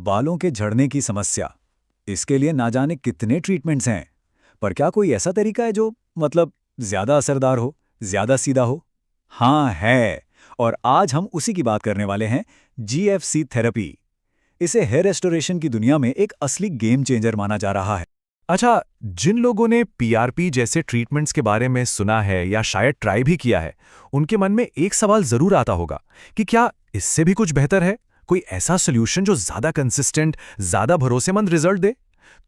बालों के झड़ने की समस्या। इसके लिए ना जाने कितने ट्रीटमेंट्स हैं, पर क्या कोई ऐसा तरीका है जो ज्यादा असरदार हो, ज्यादा सीधा हो? हाँ है। और आज हम उसी की बात करने वाले हैं, जीएफसी थेरेपी। इसे हेयर रेस्टोरेशन की दुनिया में एक असली गेम चेंजर माना जा रहा है। अच्छा, जिन लोगों ने पीआरपी जैसे ट्रीटमेंट्स के बारे में सुना है या शायद ट्राई भी किया है, उनके मन में एक सवाल जरूर आता होगा कि क्या इससे भी कुछ बेहतर है, कोई ऐसा सॉल्यूशन जो ज्यादा कंसिस्टेंट, ज्यादा भरोसेमंद रिजल्ट दे?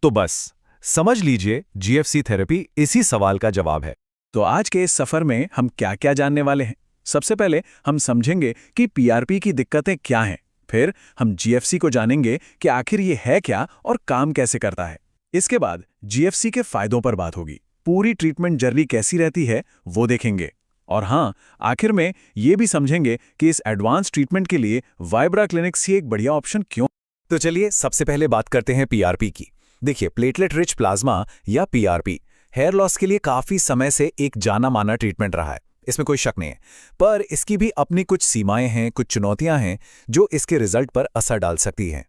तो बस समझ लीजिए, जीएफसी थेरेपी इसी सवाल का जवाब है। तो आज के इस सफर में हम क्या-क्या जानने वाले हैं? सबसे पहले हम समझेंगे कि पीआरपी की दिक्कतें क्या हैं। फिर हम जीएफसी को जानेंगे कि आखिर ये है क्या और काम कैसे करता है। इसके बाद जीएफसी के फायदों पर बात होगी। पूरी ट्रीटमेंट जर्नी कैसी रहती है वो देखेंगे। और हाँ, आखिर में ये भी समझेंगे कि इस एडवांस ट्रीटमेंट के लिए वाइब्रा क्लिनिक्स ही एक बढ़िया ऑप्शन क्यों। तो चलिए सबसे पहले बात करते हैं पीआरपी की। देखिए, प्लेटलेट रिच प्लाज्मा या पीआरपी हेयर लॉस के लिए काफी समय से एक जाना माना ट्रीटमेंट रहा है, इसमें कोई शक नहीं है। पर इसकी भी अपनी कुछ सीमाएं हैं, कुछ चुनौतियां हैं जो इसके रिजल्ट पर असर डाल सकती हैं।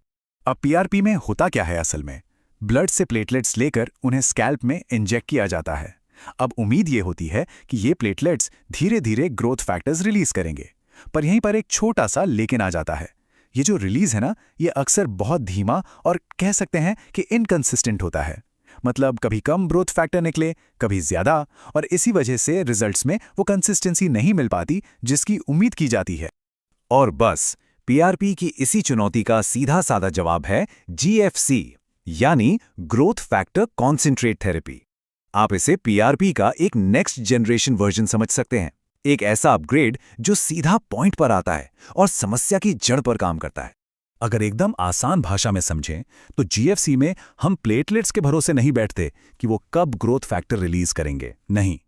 अब पीआरपी में होता क्या है असल में? ब्लड से प्लेटलेट्स लेकर उन्हें स्कैल्प में इंजेक्ट किया जाता है। अब उम्मीद ये होती है कि ये प्लेटलेट्स धीरे धीरे ग्रोथ फैक्टर्स रिलीज करेंगे। पर यहीं पर एक छोटा सा लेकिन आ जाता है। ये जो रिलीज है ना, ये अक्सर बहुत धीमा और कह सकते हैं कि इनकंसिस्टेंट होता है। मतलब कभी कम ग्रोथ फैक्टर निकले, कभी ज्यादा, और इसी वजह से रिजल्ट्स में वो कंसिस्टेंसी नहीं मिल पाती जिसकी उम्मीद की जाती है। और बस पीआरपी की इसी चुनौती का सीधा साधा जवाब है जीएफसी, यानी ग्रोथ फैक्टर कॉन्सेंट्रेट थेरेपी। आप इसे पीआरपी का एक नेक्स्ट जनरेशन वर्जन समझ सकते हैं, एक ऐसा अपग्रेड जो सीधा पॉइंट पर आता है और समस्या की जड़ पर काम करता है। अगर एकदम आसान भाषा में समझें तो जीएफसी में हम प्लेटलेट्स के भरोसे नहीं बैठते कि वो कब ग्रोथ फैक्टर रिलीज करेंगे। नहीं,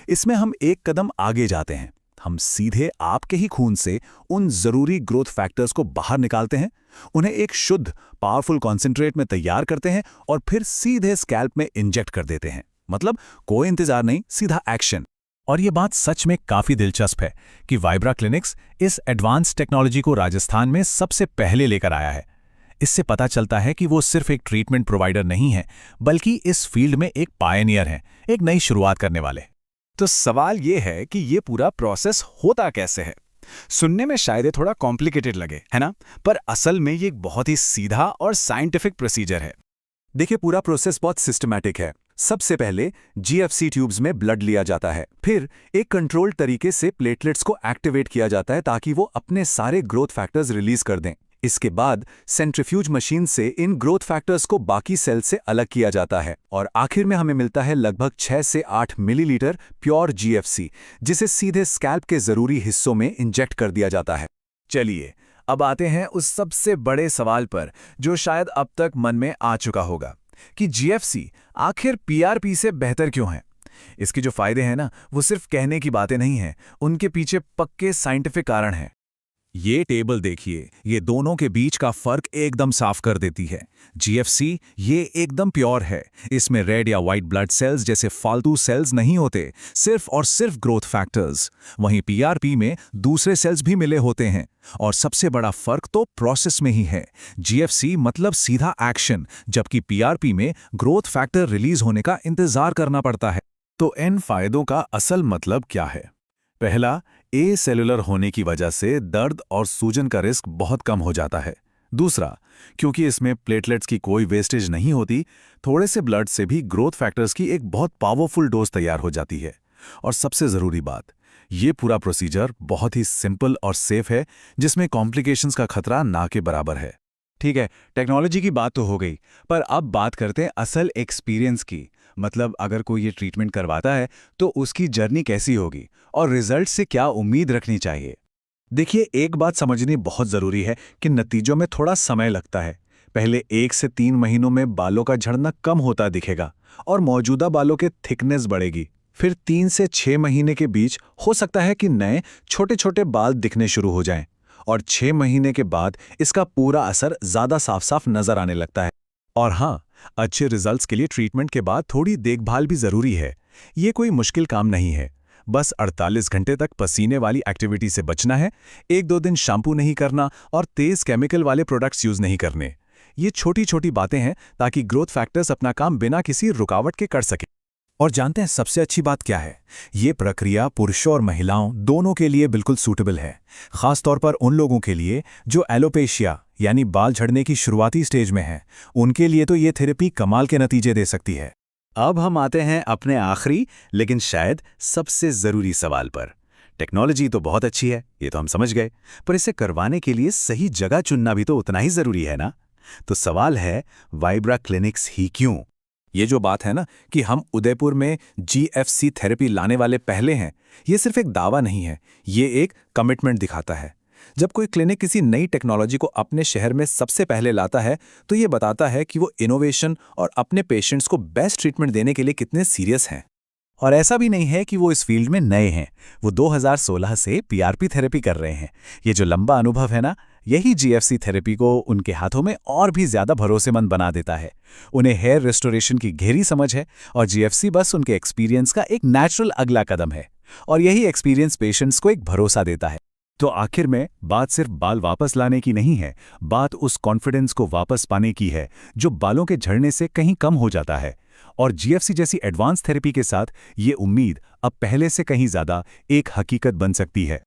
इसमें हम एक कदम आगे जाते हैं। हम सीधे आपके ही खून से उन जरूरी ग्रोथ फैक्टर्स को बाहर निकालते हैं, उन्हें एक शुद्ध पावरफुल कॉन्सेंट्रेट में तैयार करते हैं और फिर सीधे स्कैल्प में इंजेक्ट कर देते हैं। मतलब कोई इंतजार नहीं, सीधा एक्शन। और ये बात सच में काफी दिलचस्प है कि वाइब्रा क्लिनिक्स इस एडवांस टेक्नोलॉजी को राजस्थान में सबसे पहले लेकर आया है। इससे पता चलता है कि वो सिर्फ एक ट्रीटमेंट प्रोवाइडर नहीं है, बल्कि इस फील्ड में एक पायनियर हैं, एक नई शुरुआत करने वाले। तो सवाल ये है कि ये पूरा प्रोसेस होता कैसे है? सुनने में शायद ये थोड़ा कॉम्प्लिकेटेड लगे, है ना? पर असल में ये एक बहुत ही सीधा और साइंटिफिक प्रोसीजर है। देखिए, पूरा प्रोसेस बहुत सिस्टमैटिक है। सबसे पहले जीएफसी ट्यूब्स में ब्लड लिया जाता है, फिर एक कंट्रोल्ड तरीके से प्लेटलेट्स को एक्टिवेट किया जाता है ताकि वो अपने सारे ग्रोथ फैक्टर्स रिलीज कर दें। इसके बाद सेंट्रीफ्यूज मशीन से इन ग्रोथ फैक्टर्स को बाकी सेल से अलग किया जाता है और आखिर में हमें मिलता है लगभग 6 से 8 मिलीलीटर प्योर जीएफसी, जिसे सीधे स्कैल्प के जरूरी हिस्सों में इंजेक्ट कर दिया जाता है। चलिए, अब आते हैं उस सबसे बड़े सवाल पर जो शायद अब तक मन में आ चुका होगा कि जीएफसी आखिर पीआरपी से बेहतर क्यों है? इसके जो फायदे हैं ना, वो सिर्फ कहने की बातें नहीं हैं, उनके पीछे पक्के साइंटिफिक कारण हैं। ये टेबल देखिए, ये दोनों के बीच का फर्क एकदम साफ कर देती है। जीएफसी ये एकदम प्योर है, इसमें रेड या व्हाइट ब्लड सेल्स जैसे फालतू सेल्स नहीं होते, सिर्फ और सिर्फ ग्रोथ फैक्टर्स। वहीं पीआरपी में दूसरे सेल्स भी मिले होते हैं। और सबसे बड़ा फर्क तो प्रोसेस में ही है। जीएफसी मतलब सीधा एक्शन, जबकि पीआरपी में ग्रोथ फैक्टर रिलीज होने का इंतजार करना पड़ता है। तो इन फायदों का असल मतलब क्या है? पहला, ए सेलुलर होने की वजह से दर्द और सूजन का रिस्क बहुत कम हो जाता है। दूसरा, क्योंकि इसमें प्लेटलेट्स की कोई वेस्टेज नहीं होती, थोड़े से ब्लड से भी ग्रोथ फैक्टर्स की एक बहुत पावरफुल डोज तैयार हो जाती है। और सबसे जरूरी बात, ये पूरा प्रोसीजर बहुत ही सिंपल और सेफ है, जिसमें कॉम्प्लिकेशंस का खतरा ना के बराबर है। ठीक है, टेक्नोलॉजी की बात तो हो गई, पर अब बात करते हैं असल एक्सपीरियंस की। मतलब अगर कोई ये ट्रीटमेंट करवाता है तो उसकी जर्नी कैसी होगी और रिजल्ट से क्या उम्मीद रखनी चाहिए। देखिए, एक बात समझनी बहुत ज़रूरी है कि नतीजों में थोड़ा समय लगता है। पहले 1 से 3 महीनों में बालों का झड़ना कम होता दिखेगा और मौजूदा बालों के थिकनेस बढ़ेगी। फिर 3 से 6 महीने के बीच हो सकता है कि नए छोटे छोटे बाल दिखने शुरू हो जाएं और 6 महीने के बाद इसका पूरा असर ज़्यादा साफ साफ नजर आने लगता है। और हाँ, अच्छे रिजल्ट्स के लिए ट्रीटमेंट के बाद थोड़ी देखभाल भी ज़रूरी है। ये कोई मुश्किल काम नहीं है। बस 48 घंटे तक पसीने वाली एक्टिविटी से बचना है, 1-2 दिन शैम्पू नहीं करना और तेज केमिकल वाले प्रोडक्ट्स यूज नहीं करने। ये छोटी छोटी बातें हैं ताकि ग्रोथ फैक्टर्स अपना काम बिना किसी रुकावट के कर सकें। और जानते हैं सबसे अच्छी बात क्या है? ये प्रक्रिया पुरुषों और महिलाओं दोनों के लिए बिल्कुल सूटेबल है, खास तौर पर उन लोगों के लिए जो एलोपेशिया यानी बाल झड़ने की शुरुआती स्टेज में हैं। उनके लिए तो ये थेरेपी कमाल के नतीजे दे सकती है। अब हम आते हैं अपने आखिरी लेकिन शायद सबसे ज़रूरी सवाल पर। टेक्नोलॉजी तो बहुत अच्छी है, ये तो हम समझ गए, पर इसे करवाने के लिए सही जगह चुनना भी तो उतना ही ज़रूरी है ना? तो सवाल है, वाइब्रा क्लिनिक्स ही क्यों? ये जो बात है ना कि हम उदयपुर में GFC थेरेपी लाने वाले पहले हैं, ये सिर्फ एक दावा नहीं है, ये एक कमिटमेंट दिखाता है। जब कोई क्लिनिक किसी नई टेक्नोलॉजी को अपने शहर में सबसे पहले लाता है, तो ये बताता है कि वो इनोवेशन और अपने पेशेंट्स को बेस्ट ट्रीटमेंट देने के लिए कितने सीरियस हैं। और ऐसा भी नहीं है कि वो इस फील्ड में नए हैं, वो 2016 से PRP थेरेपी कर रहे हैं। ये जो लंबा अनुभव है ना, यही GFC थेरेपी को उनके हाथों में और भी ज़्यादा भरोसेमंद बना देता है। उन्हें हेयर रेस्टोरेशन की गहरी समझ है और GFC बस उनके एक्सपीरियंस का एक नेचुरल अगला कदम है। और यही एक्सपीरियंस पेशेंट्स को एक भरोसा देता है। तो आखिर में बात सिर्फ बाल वापस लाने की नहीं है, बात उस कॉन्फिडेंस को वापस पाने की है जो बालों के झड़ने से कहीं कम हो जाता है। और GFC जैसी एडवांस थेरेपी के साथ ये उम्मीद अब पहले से कहीं ज़्यादा एक हकीकत बन सकती है।